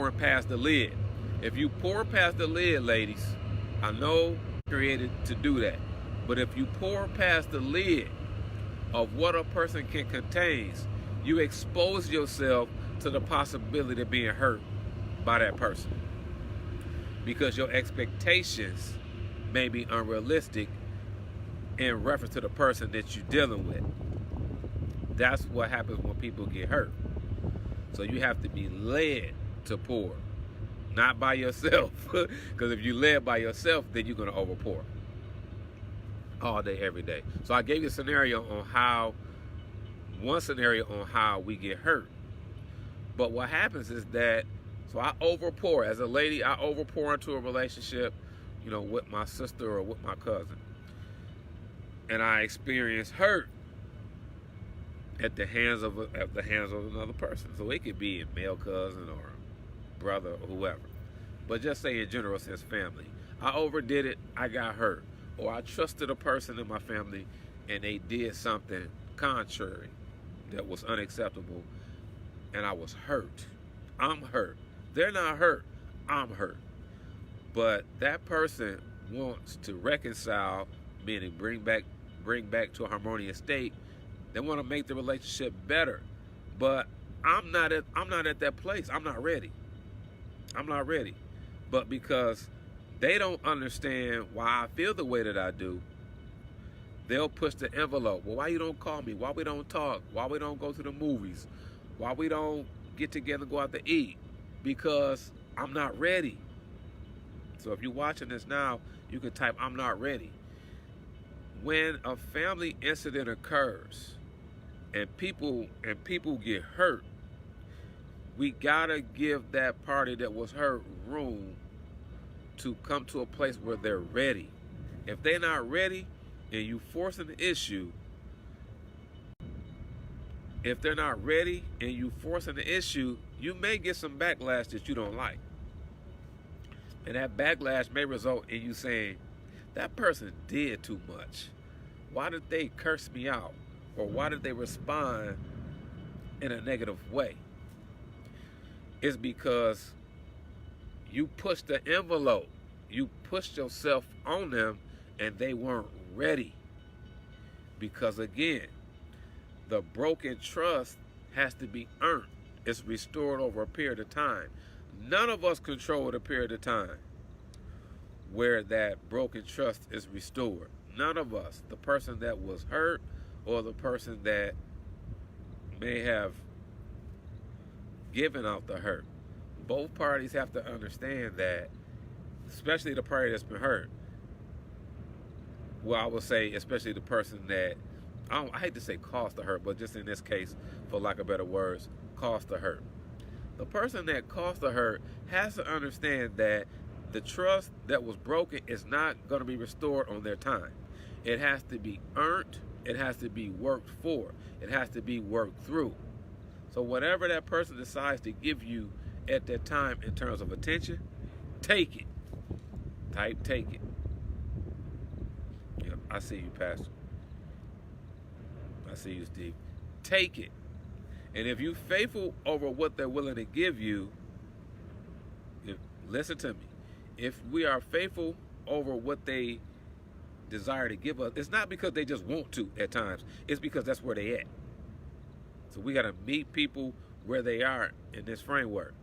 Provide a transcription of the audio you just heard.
pouring past the lid. If you pour past the lid, ladies, I know created to do that. But if you pour past the lid of what a person can contain, you expose yourself to the possibility of being hurt by that person. Because your expectations may be unrealistic in reference to the person that you're dealing with. That's what happens when people get hurt. So you have to be led to pour, not by yourself. Because if you led by yourself, then you're going to overpour all day, every day. So I gave you a scenario on how, one scenario on how we get hurt. But what happens is that, so I overpour. As a lady, I overpour into a relationship, you know, with my sister or with my cousin. And I experience hurt at the hands of another person. So it could be a male cousin or brother or whoever. But just say in general sense, family. I overdid it, I got hurt. Or I trusted a person in my family and they did something contrary that was unacceptable and I was hurt. I'm hurt. They're not hurt, I'm hurt. But that person wants to reconcile, meaning bring back to a harmonious state. They want to make the relationship better. But I'm not at that place. I'm not ready. But because they don't understand why I feel the way that I do, they'll push the envelope. Well, why you don't call me? Why we don't talk? Why we don't go to the movies? Why we don't get together and go out to eat? Because I'm not ready. So if you're watching this now, you can type, I'm not ready. When a family incident occurs and people get hurt, we gotta give that party that was hurt room to come to a place where they're ready. If they're not ready and you forcing the issue, you may get some backlash that you don't like. And that backlash may result in you saying, that person did too much. Why did they curse me out? Or why did they respond in a negative way? It's because you pushed the envelope. You pushed yourself on them and they weren't ready. Because again, the broken trust has to be earned. It's restored over a period of time. None of us control the period of time where that broken trust is restored. None of us. The person that was hurt or the person that may have given out the hurt. Both parties have to understand that, especially the party that's been hurt. Well, I would say especially the person that, I hate to say caused the hurt, but just in this case, for lack of better words, caused the hurt. The person that caused the hurt has to understand that the trust that was broken is not going to be restored on their time. It has to be earned. It has to be worked for. It has to be worked through. So whatever that person decides to give you at that time in terms of attention, take it. Type, take it. Yep, I see you, Pastor. I see you, Steve. Take it. And if you're faithful over what they're willing to give you, listen to me. If we are faithful over what they desire to give us, it's not because they just want to at times. It's because that's where they at. So we got to meet people where they are in this framework.